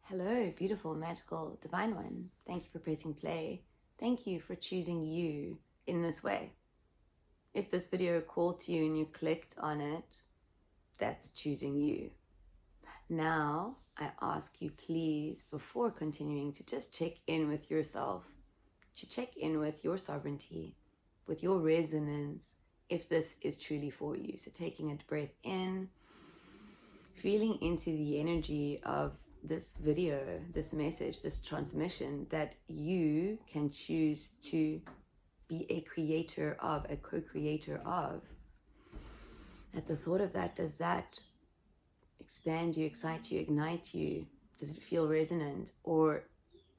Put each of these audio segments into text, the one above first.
Hello, beautiful, magical, divine one. Thank you for pressing play. Thank you for choosing you in this way. If this video called to you and you clicked on it, that's choosing you. Now, I ask you please, before continuing, to just check in with yourself, to check in with your sovereignty, with your resonance, if this is truly for you. So taking a breath in, feeling into the energy of this video, this message, this transmission that you can choose to be a creator of, a co-creator of. At the thought of that, does that expand you, excite you, ignite you? Does it feel resonant? Or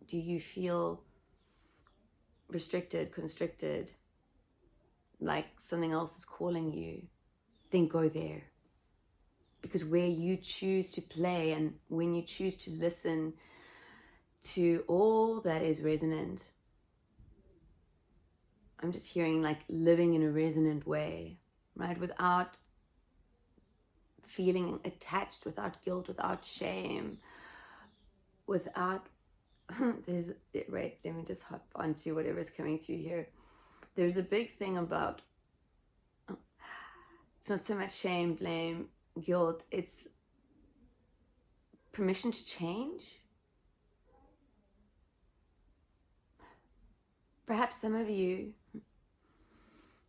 do you feel restricted, constricted, like something else is calling you? Then go there. Because where you choose to play and when you choose to listen to all that is resonant, I'm just hearing like living in a resonant way, right? Without feeling attached, without guilt, without shame, without, right, let me just hop onto whatever's coming through here. There's a big thing about, it's not so much shame, blame, guilt, it's permission to change. Perhaps some of you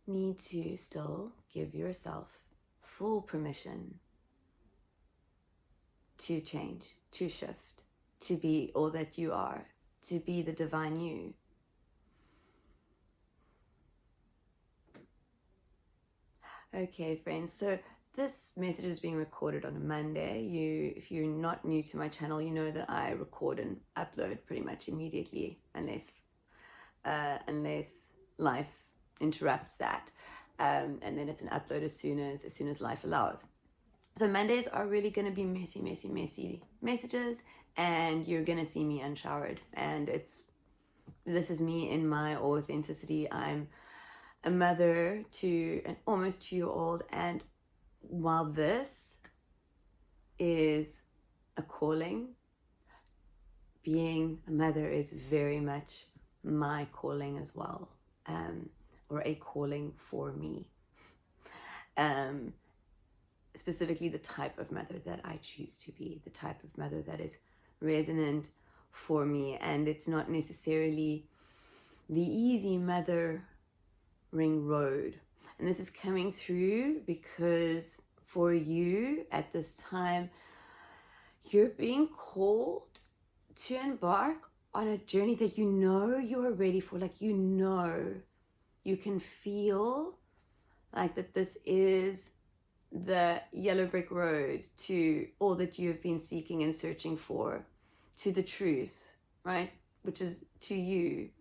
need to still give yourself full permission to change, to shift, to be all that you are, to be the divine you. Okay, friends, so this message is being recorded on a Monday. If you're not new to my channel, you know that I record and upload pretty much immediately, unless life interrupts that, and then it's an upload as soon as life allows. So Mondays are really going to be messy messages, and you're going to see me unshowered, and this is me in my authenticity. I'm a mother to an almost 2-year-old, and while this is a calling, being a mother is very much my calling as well, or a calling for me. Specifically the type of mother that I choose to be, the type of mother that is resonant for me. And it's not necessarily the easy mothering road. And this is coming through because for you at this time, you're being called to embark on a journey that you know you are ready for. Like, you know, you can feel like that this is the yellow brick road to all that you have been seeking and searching for, to the truth, right? Which is to you.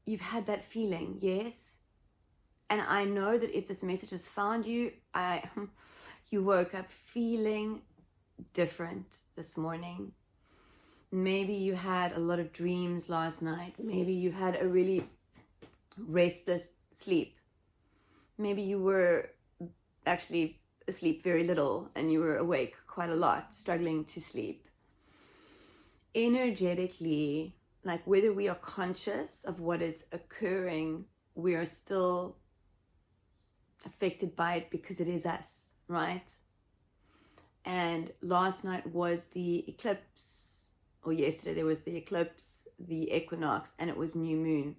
You've had that feeling, yes? And I know that if this message has found you, you woke up feeling different this morning. Maybe you had a lot of dreams last night. Maybe you had a really restless sleep. Maybe you were actually asleep very little and you were awake quite a lot, struggling to sleep. Energetically, like whether we are conscious of what is occurring, we are still affected by it because it is us, right? And last night was the eclipse, or yesterday there was the eclipse, the equinox, and it was new moon.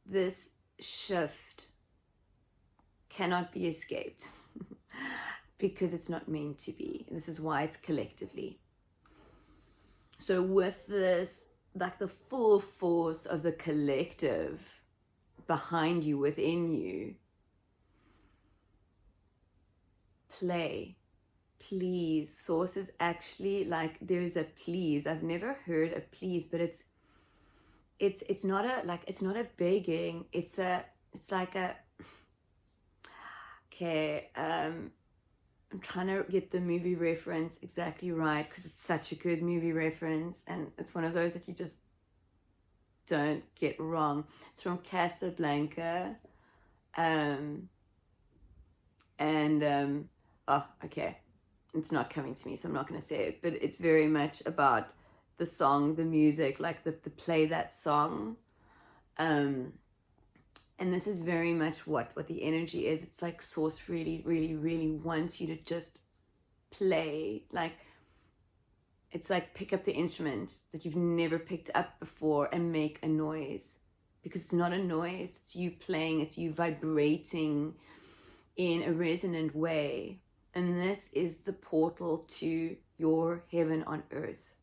This shift cannot be escaped because it's not meant to be. This is why it's collectively. So with this, like the full force of the collective behind you, within you, play, please. Source is actually like, there's a please. I've never heard a please, but it's not a begging. It's like a, okay, I'm trying to get the movie reference exactly right because it's such a good movie reference, and it's one of those that you just don't get wrong. It's from Casablanca, oh, okay, it's not coming to me, so I'm not going to say it, but it's very much about the song, the music, like the play that song. And this is very much what the energy is. It's like Source really, really, really wants you to just play. Like, it's like pick up the instrument that you've never picked up before and make a noise. Because it's not a noise, it's you playing, it's you vibrating in a resonant way. And this is the portal to your heaven on earth.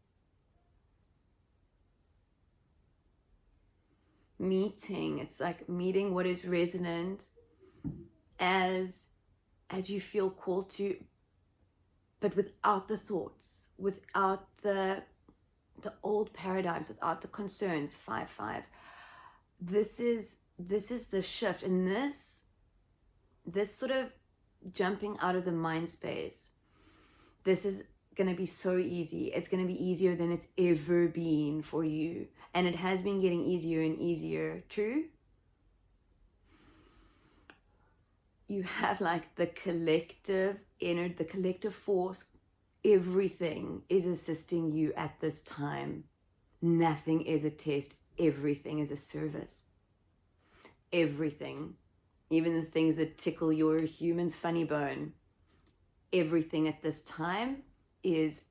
Meeting, it's like meeting what is resonant as you feel called to, but without the thoughts, without the old paradigms, without the concerns. 5-5. This is the shift, and this sort of jumping out of the mind space. This is going to be so easy. It's going to be easier than it's ever been for you, and it has been getting easier and easier. True. You have like the collective the collective force. Everything is assisting you at this time. Nothing is a test. Everything is a service. Everything. Even the things that tickle your human's funny bone. Everything at this time is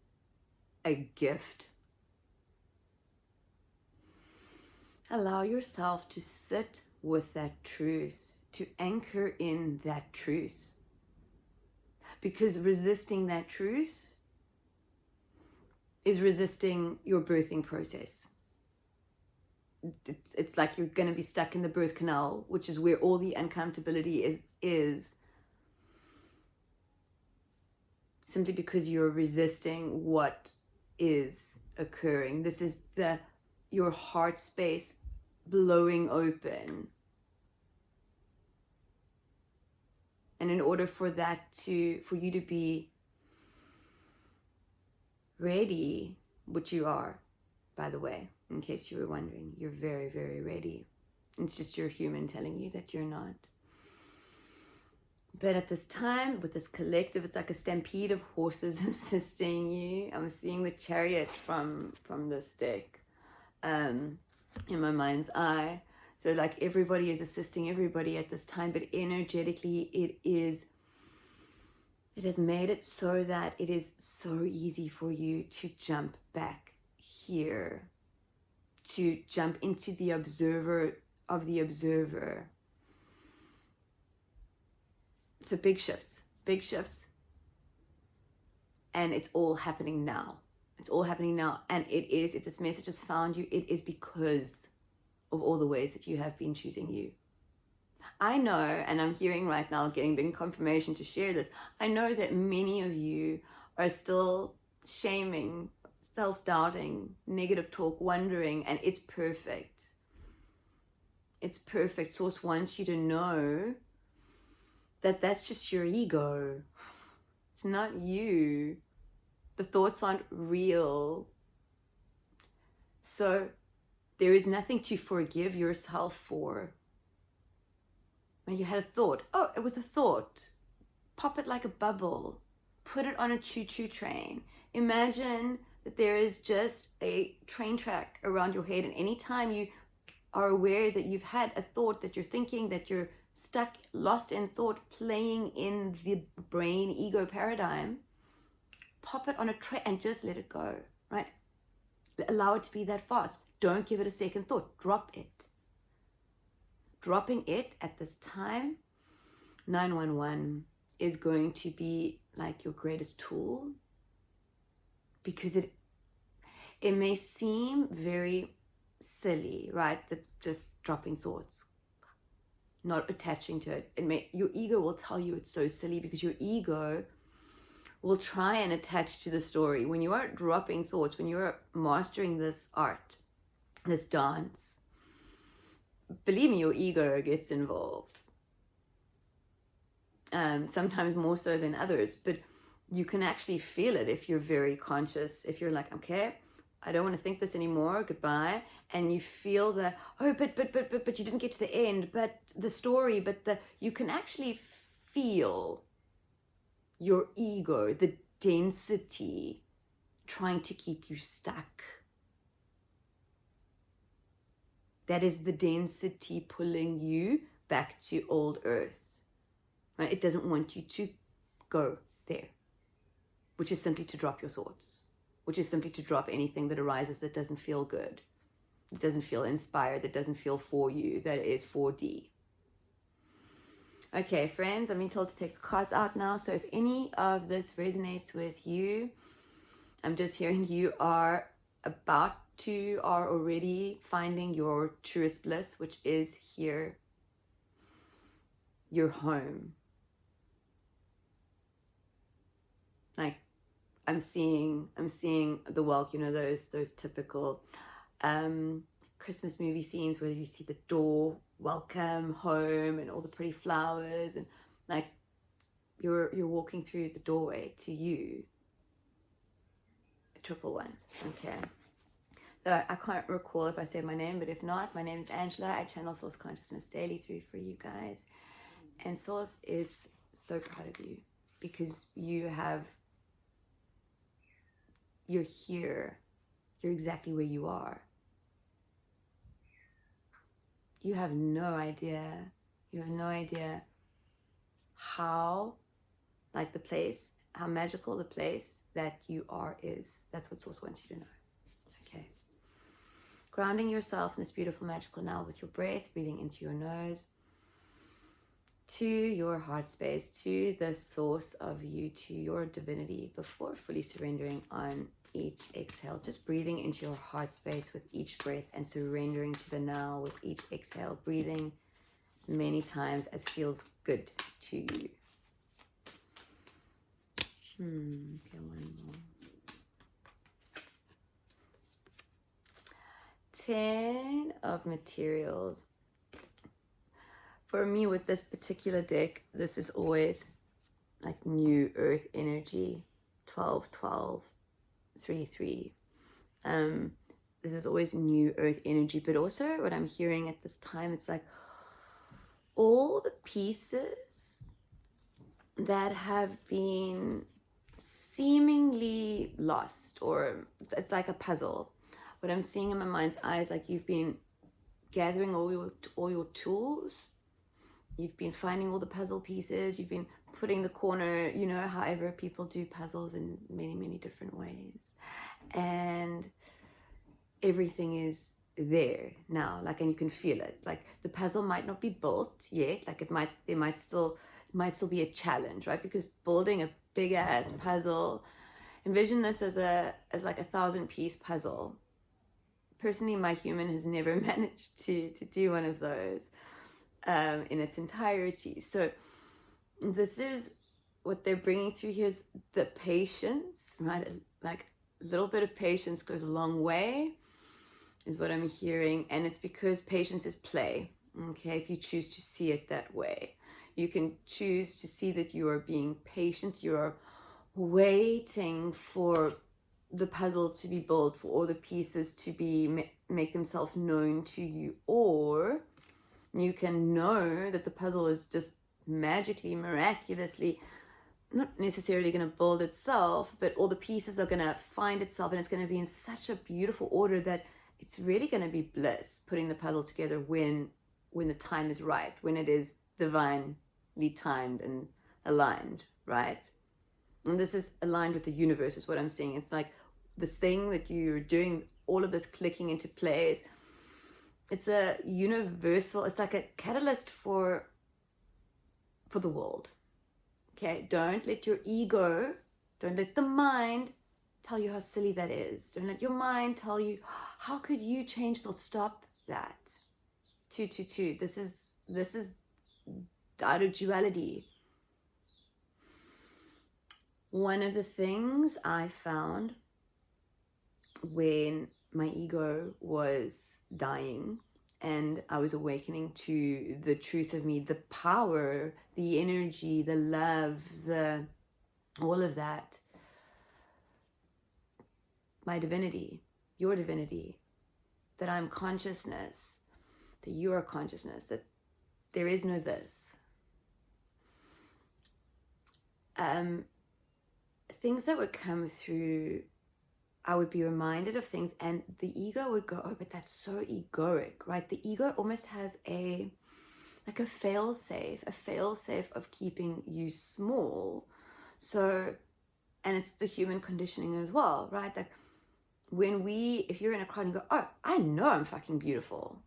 a gift. Allow yourself to sit with that truth, to anchor in that truth. Because resisting that truth is resisting your birthing process. It's like you're going to be stuck in the birth canal, which is where all the uncomfortability is. Simply because you're resisting what is occurring. This is your heart space blowing open. And in order for you to be ready, which you are, by the way, in case you were wondering, you're very, very ready. It's just your human telling you that you're not. But at this time, with this collective, it's like a stampede of horses assisting you. I'm seeing the chariot from this deck in my mind's eye. So like everybody is assisting everybody at this time, but energetically it has made it so that it is so easy for you to jump back here, to jump into the observer of the observer. So big shifts. And it's all happening now. It's all happening now. And it is, if this message has found you, it is because of all the ways that you have been choosing you. I know, and I'm hearing right now, getting big confirmation to share this, I know that many of you are still shaming, self-doubting, negative talk, wondering, and it's perfect. It's perfect. Source wants you to know that that's just your ego. It's not you. The thoughts aren't real. So there is nothing to forgive yourself for. When you had a thought, oh, it was a thought. Pop it like a bubble. Put it on a choo-choo train. Imagine that there is just a train track around your head, and anytime you are aware that you've had a thought, that you're thinking, that you're stuck, lost in thought, playing in the brain ego paradigm, pop it on a train and just let it go, right? Allow it to be that fast. Don't give it a second thought. Drop it. Dropping it at this time, 911 is going to be like your greatest tool, because it may seem very silly, right? That just dropping thoughts, not attaching to it. Your ego will tell you it's so silly, because your ego will try and attach to the story. When you are dropping thoughts, when you are mastering this art, this dance, believe me, your ego gets involved. Sometimes more so than others, but you can actually feel it if you're very conscious. If you're like, okay, I don't want to think this anymore, goodbye. And you feel the, oh, but you didn't get to the end, but the story, you can actually feel your ego, the density trying to keep you stuck. That is the density pulling you back to old earth. Right? It doesn't want you to go there, which is simply to drop your thoughts, which is simply to drop anything that arises that doesn't feel good, that doesn't feel inspired, that doesn't feel for you, that is 4D. Okay, friends, I'm being told to take the cards out now. So if any of this resonates with you, I'm just hearing you are about to, are already finding your truest bliss, which is here, your home. Like, I'm seeing the welcome, you know, those typical Christmas movie scenes where you see the door, welcome home, and all the pretty flowers, and like you're walking through the doorway to you. A triple one. Okay. So I can't recall if I said my name, but if not, my name is Angela. I channel Source Consciousness daily through for you guys. And Source is so proud of you because you're here. You're exactly where you are. You have no idea. You have no idea how, like the place, how magical the place that you are is. That's what Source wants you to know. Okay. Grounding yourself in this beautiful magical now with your breath, breathing into your nose, to your heart space, to the source of you, to your divinity, before fully surrendering on each exhale. Just breathing into your heart space with each breath and surrendering to the now with each exhale. Breathing as many times as feels good to you. Okay, one more. 10 of materials. For me, with this particular deck, this is always like new earth energy, 12, 12, 3, 3. This is always new earth energy, but also what I'm hearing at this time, it's like all the pieces that have been seemingly lost, or it's like a puzzle. What I'm seeing in my mind's eye is like you've been gathering all your tools. You've been finding all the puzzle pieces. You've been putting the corner, you know, however people do puzzles in many, many different ways. And everything is there now, like, and you can feel it. Like the puzzle might not be built yet. Like it might still be a challenge, right? Because building a big ass puzzle, envision this as like a 1,000-piece puzzle. Personally, my human has never managed to do one of those in its entirety. So this is what they're bringing through here is the patience, right? Like a little bit of patience goes a long way is what I'm hearing. And it's because patience is play. Okay, if you choose to see it that way, you can choose to see that you are being patient. You're waiting for the puzzle to be built, for all the pieces to be make themselves known to you, or you can know that the puzzle is just magically, miraculously, not necessarily going to build itself, but all the pieces are going to find itself, and it's going to be in such a beautiful order that it's really going to be bliss putting the puzzle together when the time is right, when it is divinely timed and aligned, right? And this is aligned with the universe is what I'm seeing. It's like this thing that you're doing, all of this clicking into place. It's a universal, it's like a catalyst for the world. Okay, don't let your ego, don't let the mind tell you how silly that is. Don't let your mind tell you, how could you change? They'll stop that. 222. This is out of duality. One of the things I found when my ego was dying and I was awakening to the truth of me, the power, the energy, the love, all of that, my divinity, your divinity, that I'm consciousness, that you are consciousness, that there is no this. things that would come through, I would be reminded of things, and the ego would go, oh, but that's so egoic, right? The ego almost has a fail-safe of keeping you small. So, and it's the human conditioning as well, right? Like if you're in a crowd and you go, oh, I know I'm fucking beautiful.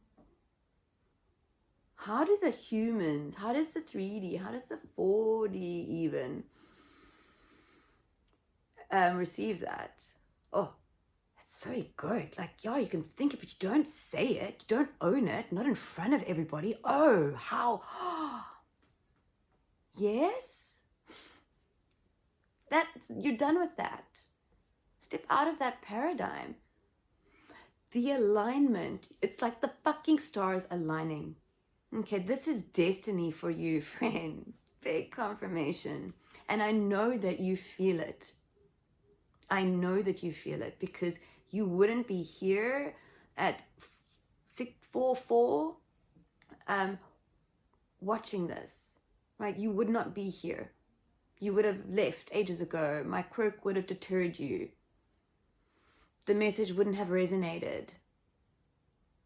How do the humans, how does the 3D, how does the 4D even receive that? Oh, that's so egoic. Like, yeah, you can think it, but you don't say it. You don't own it. Not in front of everybody. Oh, how? Yes? You're done with that. Step out of that paradigm. The alignment, it's like the fucking stars aligning. Okay, this is destiny for you, friend. Big confirmation. And I know that you feel it. I know that you feel it, because you wouldn't be here at 644 watching this, right? You would not be here. You would have left ages ago. My quirk would have deterred you. The message wouldn't have resonated.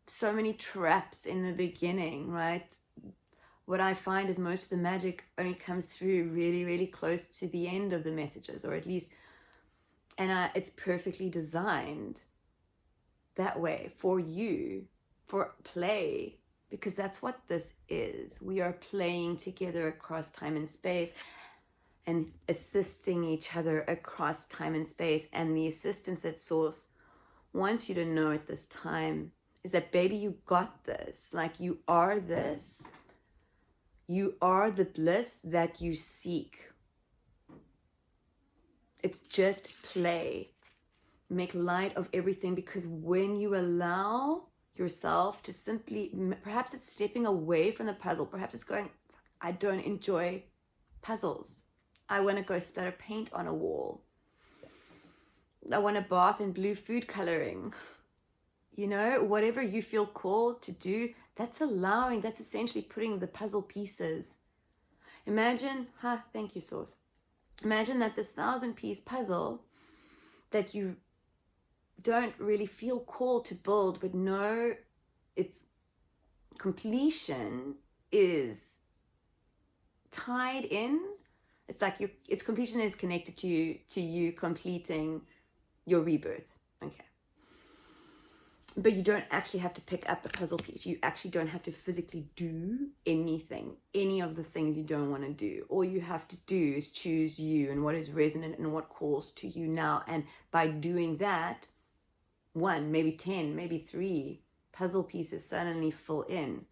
So many traps in the beginning, right? What I find is most of the magic only comes through really, really close to the end of the messages, or at least, and it's perfectly designed that way for you, for play, because that's what this is. We are playing together across time and space and assisting each other across time and space. And the assistance that Source wants you to know at this time is that, baby, you got this. Like, you are this. You are the bliss that you seek. It's just play. Make light of everything, because when you allow yourself to simply, perhaps it's stepping away from the puzzle. Perhaps it's going, I don't enjoy puzzles. I want to go splatter paint on a wall. I want a bath in blue food coloring. You know, whatever you feel called to do, that's essentially putting the puzzle pieces. Imagine, thank you, Source. Imagine that this 1,000-piece puzzle that you don't really feel called to build, but know its completion is tied in. It's like its completion is connected to you completing your rebirth. Okay. But you don't actually have to pick up the puzzle piece. You actually don't have to physically do anything, any of the things you don't want to do. All you have to do is choose you and what is resonant and what calls to you now. And by doing that, 1, maybe 10, maybe 3 puzzle pieces suddenly fill in.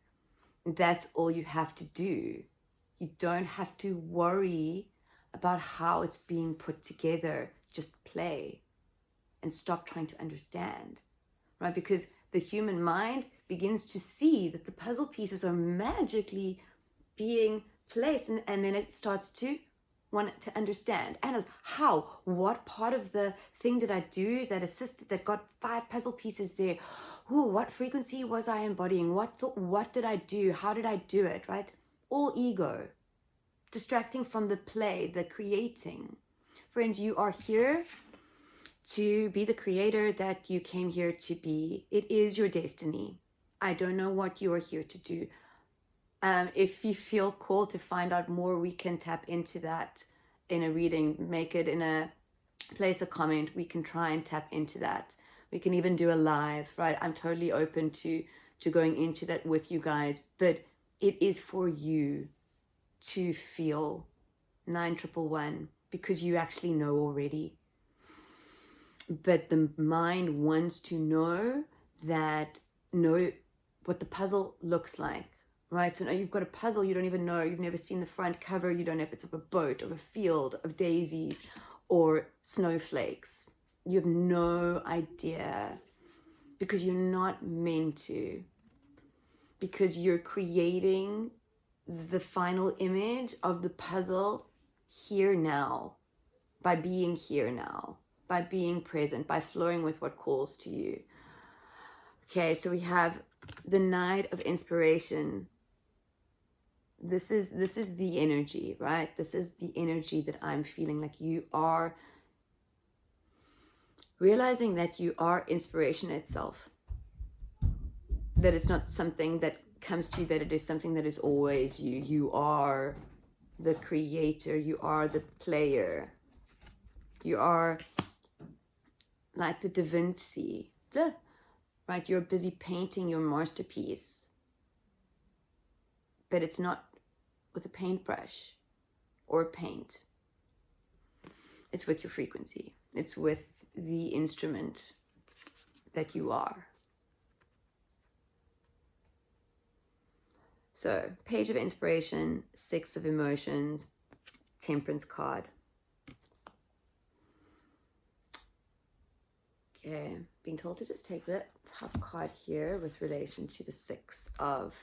That's all you have to do. You don't have to worry about how it's being put together. Just play and stop trying to understand. Right? Because the human mind begins to see that the puzzle pieces are magically being placed, and then it starts to want to understand. And how? What part of the thing did I do that assisted, that got 5 puzzle pieces there? Ooh, what frequency was I embodying? What did I do? How did I do it? Right? All ego. Distracting from the play, the creating. Friends, you are here to be the creator that you came here to be. It is your destiny. I don't know what you are here to do. If you feel called to find out more, we can tap into that in a reading. Make it in a place, a comment. We can try and tap into that. We can even do a live, right? I'm totally open to going into that with you guys. But it is for you to feel 9111, because you actually know already. But the mind wants to know what the puzzle looks like, right? So now you've got a puzzle, you don't even know, you've never seen the front cover, you don't know if it's of a boat, of a field, of daisies, or snowflakes. You have no idea, because you're not meant to. Because you're creating the final image of the puzzle here now, by being here now. By being present, by flowing with what calls to you. Okay, so we have the Knight of Inspiration. This is the energy, right? This is the energy that I'm feeling. Like, you are realizing that you are inspiration itself, that it's not something that comes to you, that it is something that is always you. You are the creator, you are the player, you are like the Da Vinci, right? You're busy painting your masterpiece, but it's not with a paintbrush or a paint. It's with your frequency. It's with the instrument that you are. So, Page of Inspiration, 6 of Emotions, Temperance card. Okay, being told to just take the top card here with relation to the 6 of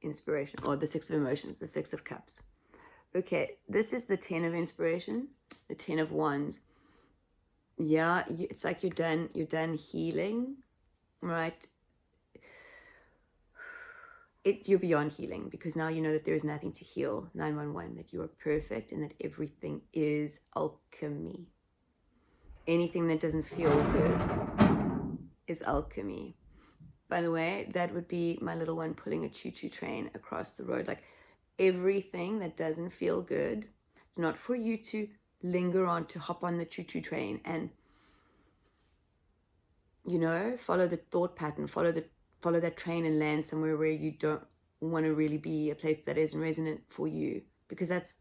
Inspiration, or the 6 of Emotions, the 6 of Cups. Okay, this is the 10 of Inspiration, the 10 of Wands. Yeah, it's like you're done healing, right? You're beyond healing, because now you know that there is nothing to heal. 911, that you are perfect and that everything is alchemy. Anything that doesn't feel good is alchemy. By the way, that would be my little one pulling a choo-choo train across the road. Like, everything that doesn't feel good, it's not for you to linger on, to hop on the choo-choo train and, you know, follow the thought pattern, follow that train and land somewhere where you don't want to really be, a place that isn't resonant for you, because that's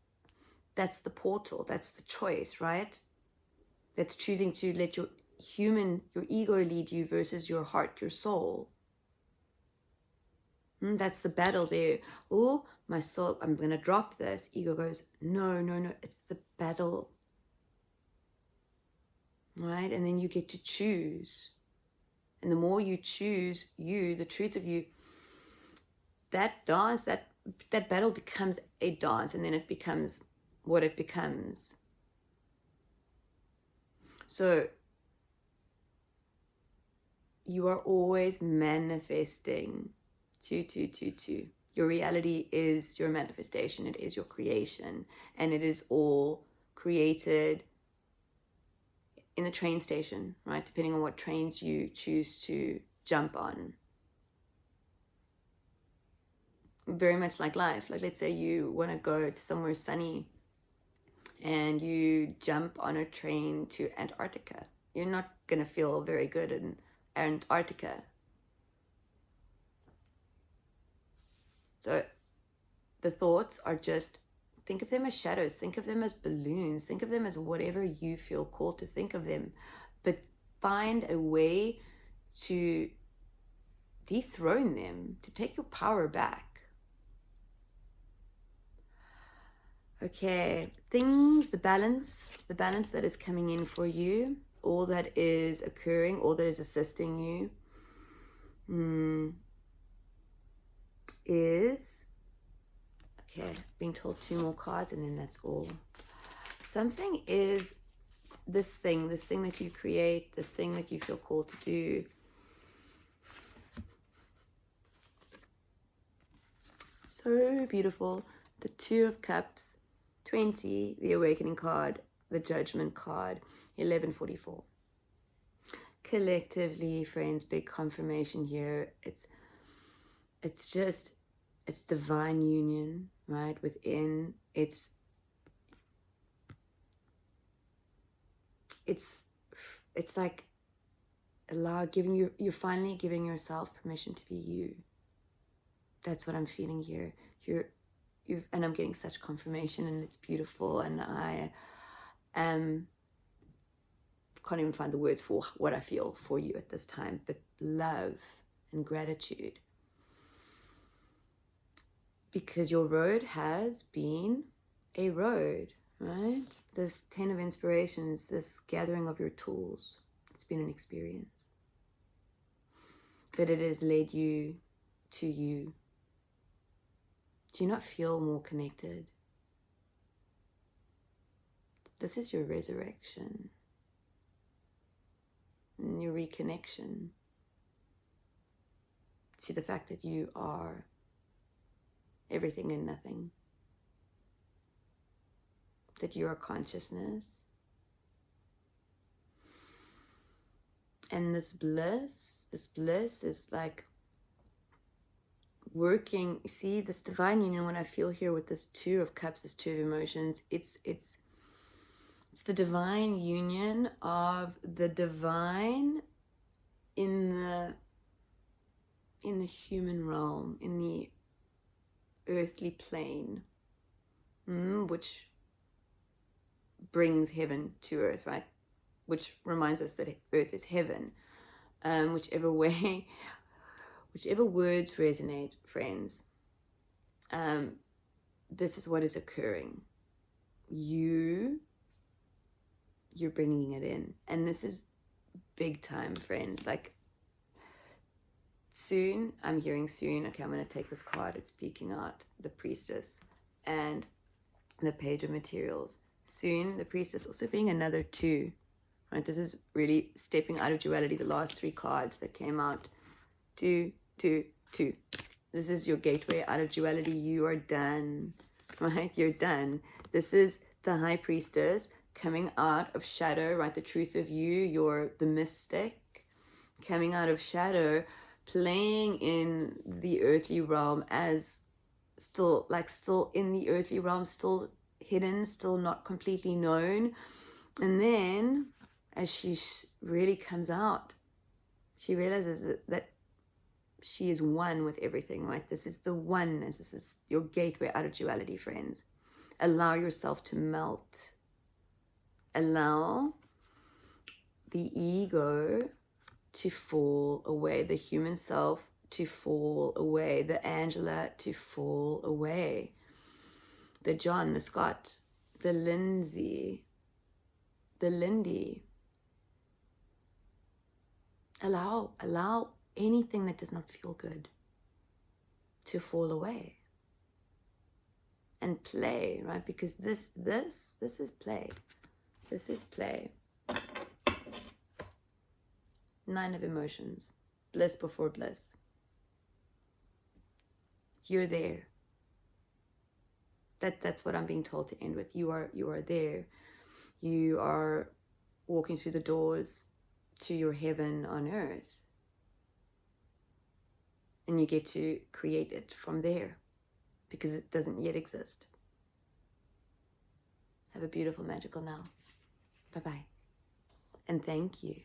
the portal, that's the choice, right? That's choosing to let your ego lead you versus your heart, your soul. That's the battle there. Oh, my soul, I'm going to drop this. Ego goes, no, it's the battle. Right? And then you get to choose. And the more you choose you, the truth of you, that dance, that battle becomes a dance, and then it becomes what it becomes. So you are always manifesting 2222. Your reality is your manifestation. It is your creation, and it is all created in the train station, right? Depending on what trains you choose to jump on. Very much like life. Like, let's say you want to go to somewhere sunny and you jump on a train to Antarctica. You're not going to feel very good in Antarctica. So the thoughts are just, think of them as shadows, think of them as balloons, think of them as whatever you feel called to think of them, but find a way to dethrone them, to take your power back. Okay, the balance that is coming in for you, all that is occurring, all that is assisting you, is, okay, being told 2 more cards, and then that's all. Something is this thing that you create, this thing that you feel called to do. So beautiful. The 2 of Cups, 20, the Awakening card, the Judgment card, 1144. Collectively, friends, big confirmation here. It's divine union, right? Within, it's like you're finally giving yourself permission to be you. That's what I'm feeling here. And I'm getting such confirmation, and it's beautiful, and I can't even find the words for what I feel for you at this time, but love and gratitude. Because your road has been a road, right? This 10 of Inspirations, this gathering of your tools, it's been an experience. But it has led you to you. Do you not feel more connected? This is your resurrection, and your reconnection to the fact that you are everything and nothing, that you are consciousness, And this bliss is like working. See, this divine union, what I feel here with this Two of Cups, this Two of Emotions, it's the divine union of the divine in the human realm, in the earthly plane, which brings heaven to earth, right? Which reminds us that earth is heaven. Whichever way, whichever words resonate, friends, this is what is occurring. You're bringing it in. And this is big time, friends. Like, soon, I'm hearing soon, okay, I'm going to take this card, it's speaking out, the Priestess and the Page of Materials. Soon, the Priestess also being another 2, right? This is really stepping out of duality, the last 3 cards that came out. 2, 2, 2. This is your gateway out of duality. You are done, right? You're done. This is the High Priestess coming out of shadow, right? The truth of you, you're the mystic coming out of shadow, playing in the earthly realm as still in the earthly realm, still hidden, still not completely known. And then as she really comes out, she realizes that she is one with everything, right? This is the oneness. This is your gateway out of duality, friends. Allow yourself to melt. Allow the ego to fall away, the human self to fall away, the Angela to fall away, the John, the Scott, the Lindsay, the Lindy. Allow anything that does not feel good to fall away and play, right? Because this is play. This is play. 9 of Emotions. Bliss before bliss. You're there. That's what I'm being told to end with. You are there. You are walking through the doors to your heaven on earth. And you get to create it from there because it doesn't yet exist. Have a beautiful, magical now. Bye-bye. And thank you.